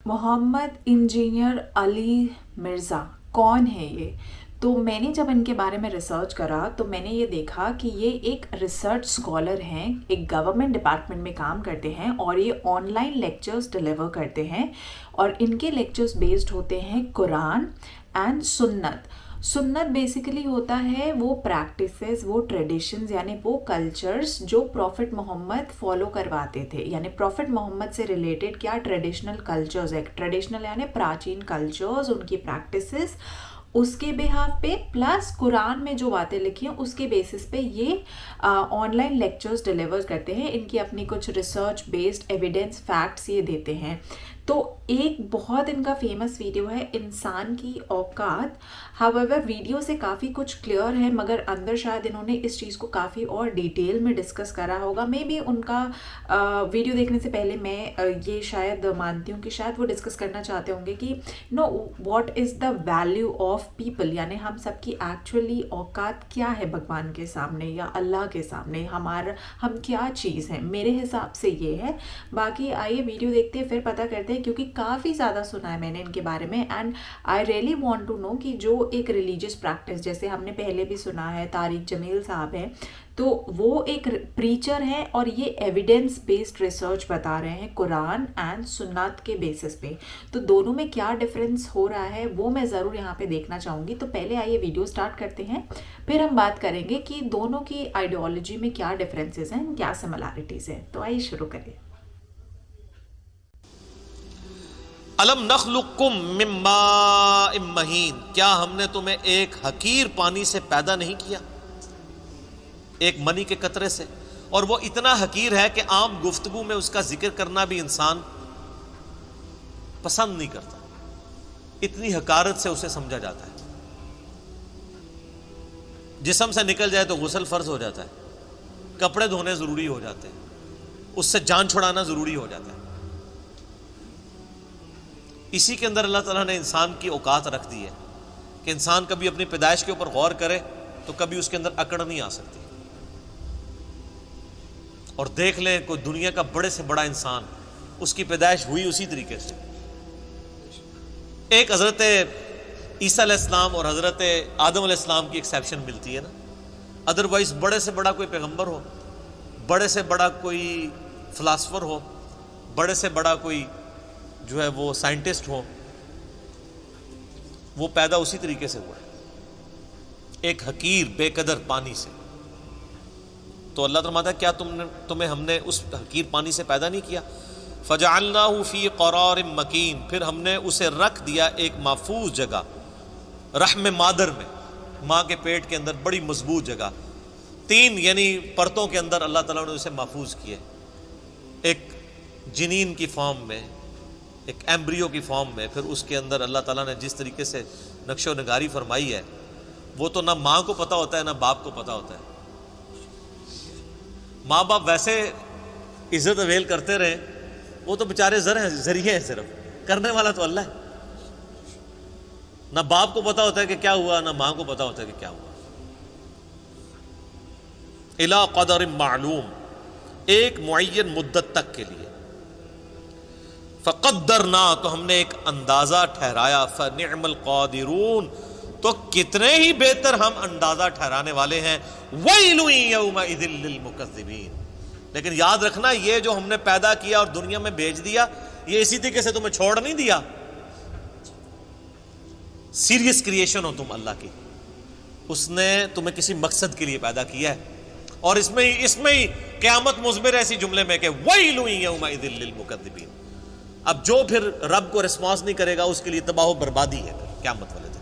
Mohammad engineer Ali Mirza कौन है ये? तो मैंने जब इनके बारे में रिसर्च करा तो मैंने ये देखा कि ये एक रिसर्च स्कॉलर हैं, एक गवर्नमेंट डिपार्टमेंट में काम करते हैं और ये ऑनलाइन लेक्चर्स डिलीवर करते हैं और इनके लेक्चर्स बेस्ड होते हैं कुरान एंड सुन्नत। सुन्नत बेसिकली होता है वो प्रैक्टिसेस, वो ट्रेडिशंस यानी वो कल्चर्स जो प्रॉफिट मोहम्मद फॉलो करवाते थे, यानी प्रॉफिट मोहम्मद से रिलेटेड क्या ट्रेडिशनल कल्चर्स है, ट्रेडिशनल यानी प्राचीन कल्चर्स, उनकी प्रैक्टिसेस, उसके बेहाफ पे प्लस कुरान में जो बातें लिखी हैं उसके बेसिस पे ये ऑनलाइन लेक्चर्स डिलीवर करते हैं। इनकी अपनी कुछ रिसर्च बेस्ड एविडेंस फैक्ट्स ये देते हैं। तो एक बहुत इनका फेमस वीडियो है इंसान की औकात। हाउएवर वीडियो से काफ़ी कुछ क्लियर है मगर अंदर शायद इन्होंने इस चीज़ को काफ़ी और डिटेल में डिस्कस करा होगा। मे बी उनका वीडियो देखने से पहले मैं ये शायद मानती हूँ कि शायद वो डिस्कस करना चाहते होंगे कि know what is the value of people, यानी हम सबकी एक्चुअली औकात क्या है भगवान के सामने या अल्लाह के सामने, हम क्या चीज़ हैं। मेरे हिसाब से ये है। बाकी आइए वीडियो देखते हैं फिर पता करते हैं, क्योंकि काफ़ी ज़्यादा सुना है मैंने इनके बारे में and I really want to know कि जो एक रिलीजियस प्रैक्टिस, जैसे हमने पहले भी सुना है तारिक जमील साहब हैं, तो वो एक प्रीचर हैं और ये एविडेंस बेस्ड रिसर्च बता रहे हैं कुरान एंड सुन्नत के बेसिस पे। तो दोनों में क्या डिफरेंस हो रहा है वो मैं ज़रूर यहाँ पे देखना चाहूँगी। तो पहले आइए वीडियो स्टार्ट करते हैं, फिर हम बात करेंगे कि दोनों की आइडियोलॉजी में क्या डिफरेंसेस हैं, क्या सिमिलैरिटीज़ हैं। तो आइए शुरू करिए। अलम नखलुकुम मिन माइन महीन, क्या हमने तुम्हें एक हकीर पानी से पैदा नहीं किया, एक मनी के कतरे से। और वो इतना हकीर है कि आम गुफ्तगू में उसका जिक्र करना भी इंसान पसंद नहीं करता, इतनी हकारत से उसे समझा जाता है। जिस्म से निकल जाए तो गुस्ल फर्ज हो जाता है, कपड़े धोने जरूरी हो जाते हैं, उससे जान छुड़ाना जरूरी हो जाता है। इसी के अंदर अल्लाह ताला ने इंसान की औकात रख दी है कि इंसान कभी अपनी पैदाइश के ऊपर गौर करे तो कभी उसके अंदर अकड़ नहीं आ सकती। और देख लें कोई दुनिया का बड़े से बड़ा इंसान, उसकी पैदाइश हुई उसी तरीके से। एक हजरत ईसा अलैहिस्सलाम और हजरत आदम अलैहिस्सलाम की एक्सेप्शन मिलती है ना, अदरवाइज बड़े से बड़ा कोई पैगंबर हो, बड़े से बड़ा कोई फिलासफर हो, बड़े से बड़ा कोई जो है वो साइंटिस्ट हो, वो पैदा उसी तरीके से हुआ है, एक हकीर बेकदर पानी से। तो अल्लाह फरमाता है क्या तुम्हें हमने उस हकीर पानी से पैदा नहीं किया। फजअलनाहु फी क़रारिन मकीन, फिर हमने उसे रख दिया एक महफूज जगह, रहम मादर में, माँ के पेट के अंदर बड़ी मजबूत जगह, 3 यानी परतों के अंदर अल्लाह ताला ने उसे महफूज किए। एक जिनीन की फॉर्म में, एक एम्ब्रियो की फॉर्म में, फिर उसके अंदर अल्लाह ताला ने जिस तरीके से नक्शो नगारी फरमाई है वो तो ना माँ को पता होता है ना बाप को पता होता है। माँ बाप वैसे इज्जत अवेल करते रहे, वो तो बेचारे जरिए हैं, सिर्फ करने वाला तो अल्लाह है। ना बाप को पता होता है कि क्या हुआ, ना माँ को पता होता है कि क्या हुआ। इला क़दर मालूम, एक मुअय्यन मुद्दत तक के लिए। फ़क़द्दरना, तो हमने एक अंदाज़ा ठहराया। फ़निअमल क़ादिरून, तो कितने ही बेहतर हम अंदाज़ा ठहराने वाले हैं। वैलुन यौमइज़िन लिलमुकज़्ज़िबीन, लेकिन याद रखना ये जो हमने पैदा किया और दुनिया में भेज दिया, ये इसी तरीके से तुम्हें छोड़ नहीं दिया। सीरियस क्रिएशन हो तुम अल्लाह की, उसने तुम्हें किसी मकसद के लिए पैदा किया है। और इसमें ही क़यामत मुज़मिर है इसी जुमले में कि वैलुन यौमइज़िन लिलमुकज़्ज़िबीन। अब जो फिर रब को रिस्पॉन्स नहीं करेगा उसके लिए तबाह बर्बादी है फिर क़यामत वाले दिन।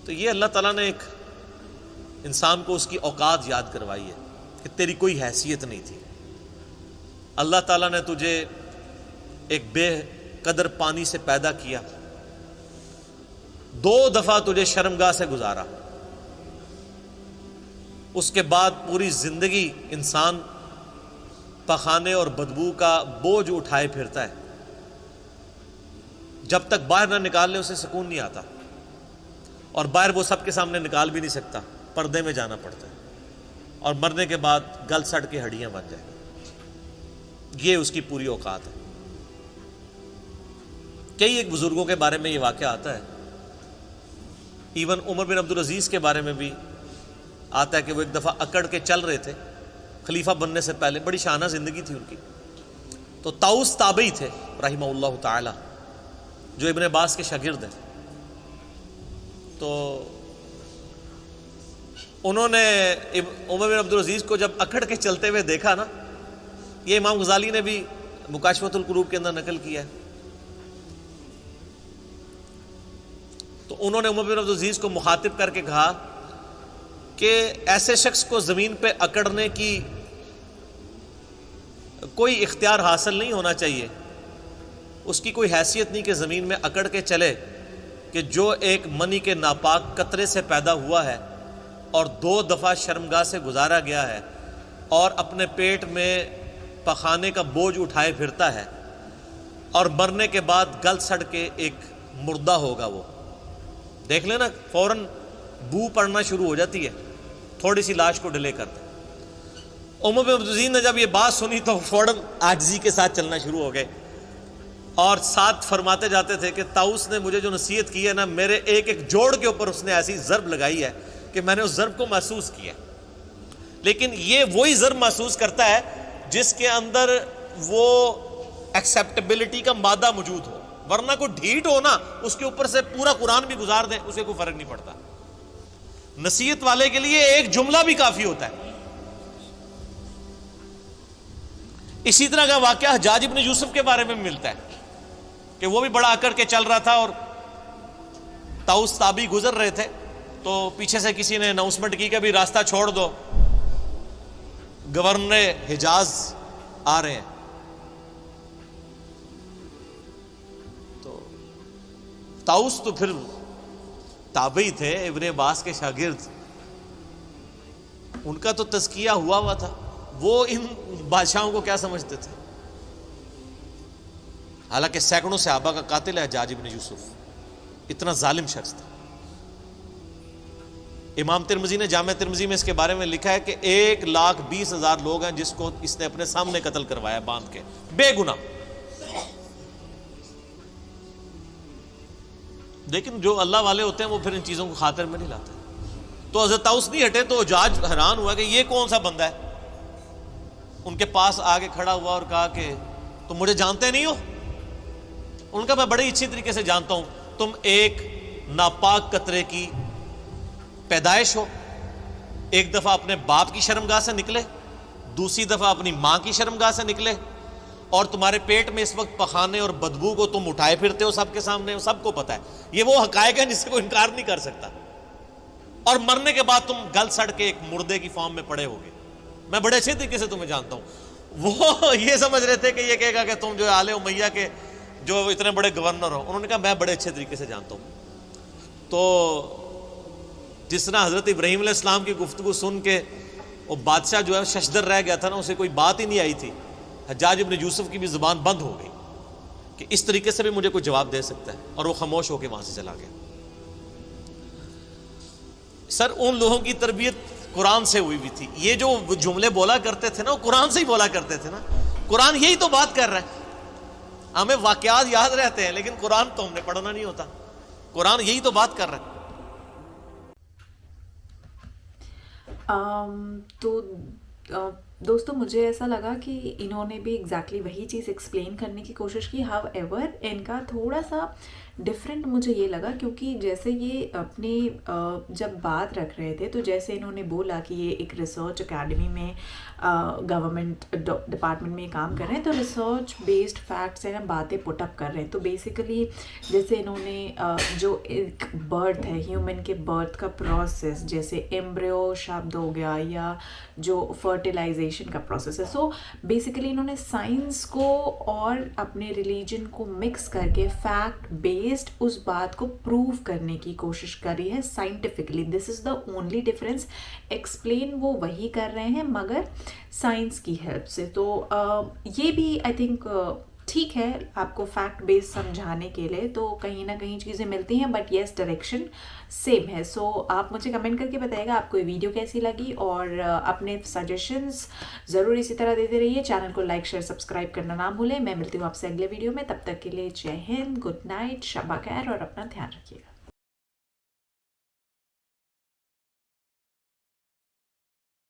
तो ये अल्लाह ताला ने एक इंसान को उसकी औकात याद करवाई है कि तेरी कोई हैसियत नहीं थी। अल्लाह ताला ने तुझे एक बेकदर पानी से पैदा किया, 2 दफा तुझे शर्मगाह से गुजारा, उसके बाद पूरी जिंदगी इंसान पखाने और बदबू का बोझ उठाए फिरता है। जब तक बाहर ना निकाल ले उसे सुकून नहीं आता, और बाहर वो सबके सामने निकाल भी नहीं सकता, पर्दे में जाना पड़ता है, और मरने के बाद गल सड़ के हड्डियां बन जाए। ये उसकी पूरी औकात है। کئی ایک بزرگوں کے بارے میں یہ واقعہ آتا ہے، ایون عمر بن عبدالعزیز کے بارے میں بھی آتا ہے کہ وہ ایک دفعہ اکڑ کے چل رہے تھے خلیفہ بننے سے پہلے، بڑی شانہ زندگی تھی ان کی. تو طاؤس تابعی تھے رحمہ اللہ تعالی، جو ابن عباس کے شاگرد ہیں. تو انہوں نے عمر بن عبدالعزیز کو جب اکڑ کے چلتے ہوئے دیکھا نا، یہ امام غزالی نے بھی مکاشفۃ القلوب کے اندر نقل کیا ہے، تو انہوں نے عمر بن عبدالعزیز کو مخاطب کر کے کہا کہ ایسے شخص کو زمین پہ اکڑنے کی کوئی اختیار حاصل نہیں ہونا چاہیے، اس کی کوئی حیثیت نہیں کہ زمین میں اکڑ کے چلے، کہ جو ایک منی کے ناپاک قطرے سے پیدا ہوا ہے اور 2 دفعہ شرمگاہ سے گزارا گیا ہے اور اپنے پیٹ میں پخانے کا بوجھ اٹھائے پھرتا ہے، اور مرنے کے بعد گل سڑ کے ایک مردہ ہوگا. وہ دیکھ لینا فوراً بو پڑنا شروع ہو جاتی ہے، تھوڑی سی لاش کو ڈیلے کر دیں. عمر بن عبدالعزیز نے جب یہ بات سنی تو فوراً عاجزی کے ساتھ چلنا شروع ہو گئے، اور ساتھ فرماتے جاتے تھے کہ طاؤس نے مجھے جو نصیحت کی ہے نا، میرے ایک ایک جوڑ کے اوپر اس نے ایسی ضرب لگائی ہے کہ میں نے اس ضرب کو محسوس کیا. لیکن یہ وہی ضرب محسوس کرتا ہے جس کے اندر وہ ایکسیپٹیبلٹی کا مادہ موجود ہو، ورنہ کوئی ڈھیٹ ہو نا، اس کے اوپر سے پورا قرآن بھی گزار دیں اسے کوئی فرق نہیں پڑتا. نصیحت والے کے لیے ایک جملہ بھی کافی ہوتا ہے. اسی طرح کا واقعہ حجاج ابن یوسف کے بارے میں ملتا ہے کہ وہ بھی بڑا اکڑ کے چل رہا تھا، اور طاؤس تابعی گزر رہے تھے تو پیچھے سے کسی نے اناؤنسمنٹ کی کہ بھی راستہ چھوڑ دو، گورنر حجاز آ رہے ہیں. تو طاؤس تو پھر تابعی تھے، ابن عباس کے شاگرد، ان کا تو تزکیہ ہوا تھا، وہ ان بادشاہوں کو کیا سمجھتے تھے؟ حالانکہ سینکڑوں صحابہ کا قاتل ہے حجاج ابن یوسف، اتنا ظالم شخص تھا. امام ترمذی نے جامع ترمذی میں اس کے بارے میں لکھا ہے کہ 1,20,000 لوگ ہیں جس کو اس نے اپنے سامنے قتل کروایا باندھ کے، بے گناہ. لیکن جو اللہ والے ہوتے ہیں وہ پھر ان چیزوں کو خاطر میں نہیں لاتے. تو حضرت طاؤس نہیں ہٹے تو حجاج حیران ہوا کہ یہ کون سا بندہ ہے. ان کے پاس آگے کھڑا ہوا اور کہا کہ تم مجھے جانتے نہیں ہو؟ ان کا میں بڑے اچھی طریقے سے جانتا ہوں، تم ایک ناپاک قطرے کی پیدائش ہو. ایک دفعہ اپنے باپ کی شرمگاہ سے نکلے، دوسری دفعہ اپنی ماں کی شرمگاہ سے نکلے، اور تمہارے پیٹ میں اس وقت پخانے اور بدبو کو تم اٹھائے پھرتے ہو سب کے سامنے، سب کو پتہ ہے. یہ وہ حقائق ہیں جس سے کوئی انکار نہیں کر سکتا. اور مرنے کے بعد تم گل سڑ کے ایک مردے کی فارم میں پڑے ہوگے. میں بڑے اچھے طریقے سے تمہیں جانتا ہوں. وہ یہ سمجھ رہے تھے کہ یہ کہے گا کہ تم جو آل امیہ کے جو اتنے بڑے گورنر ہو. انہوں نے کہا میں بڑے اچھے طریقے سے جانتا ہوں. تو جس طرح حضرت ابراہیم علیہ السلام کی گفتگو سن کے وہ بادشاہ جو ہے ششدر رہ گیا تھا نا، اسے کوئی بات ہی نہیں آئی تھی، حجاج ابن یوسف کی بھی زبان بند ہو گئی کہ اس طریقے سے بھی مجھے کوئی جواب دے سکتا ہے، اور وہ خاموش ہو کے وہاں سے چلا گیا. سر ان لوگوں کی تربیت قرآن سے ہوئی تھی. یہ جو جملے بولا کرتے تھے نا، وہ قرآن سے ہی بولا کرتے تھے نا. قرآن یہی تو بات کر رہا ہے. ہمیں واقعات یاد رہتے ہیں لیکن قرآن تو ہم نے پڑھنا نہیں ہوتا. قرآن یہی تو بات کر رہا ہے. تو دوستو مجھے ایسا لگا کہ انہوں نے بھی ایگزیکٹلی وہی چیز ایکسپلین کرنے کی کوشش کی. ہاؤ ایور ان کا تھوڑا سا ڈفرینٹ مجھے یہ لگا، کیونکہ جیسے یہ اپنے جب بات رکھ رہے تھے تو جیسے انہوں نے بولا کہ یہ ایک ریسرچ اکیڈمی میں گورنمنٹ ڈپارٹمنٹ میں کام کر رہے ہیں، تو ریسرچ بیسڈ فیکٹس ہیں باتیں پٹ اپ کر رہے ہیں. تو بیسیکلی جیسے انہوں نے جو ایک برتھ ہے، ہیومن کے برتھ کا پروسیس، جیسے ایمبریو شبد ہو گیا یا جو فرٹیلائزیشن کا پروسیس ہے، سو بیسیکلی انہوں نے سائنس کو اور اپنے ریلیجن کو مکس کر کے فیکٹ بیسڈ اس بات کو پروو کرنے کی کوشش کری ہے scientifically. This is the only difference. Explain وہ وہی کر رہے ہیں مگر سائنس کی ہیلپ سے. تو یہ بھی آئی تھنک ٹھیک ہے آپ کو فیکٹ بیس سمجھانے کے لیے تو کہیں نہ کہیں چیزیں ملتی ہیں، بٹ یس ڈائریکشن سیم ہے. سو آپ مجھے کمنٹ کر کے بتائیے گا آپ کو یہ ویڈیو کیسی لگی، اور اپنے سجیشنز ضرور اسی طرح دیتے رہیے. چینل کو لائک شیئر سبسکرائب کرنا نہ بھولیں. میں ملتی ہوں آپ سے اگلے ویڈیو میں، تب تک کے لیے جے ہند، گڈ نائٹ، شب بخیر، اور اپنا دھیان رکھیے گا.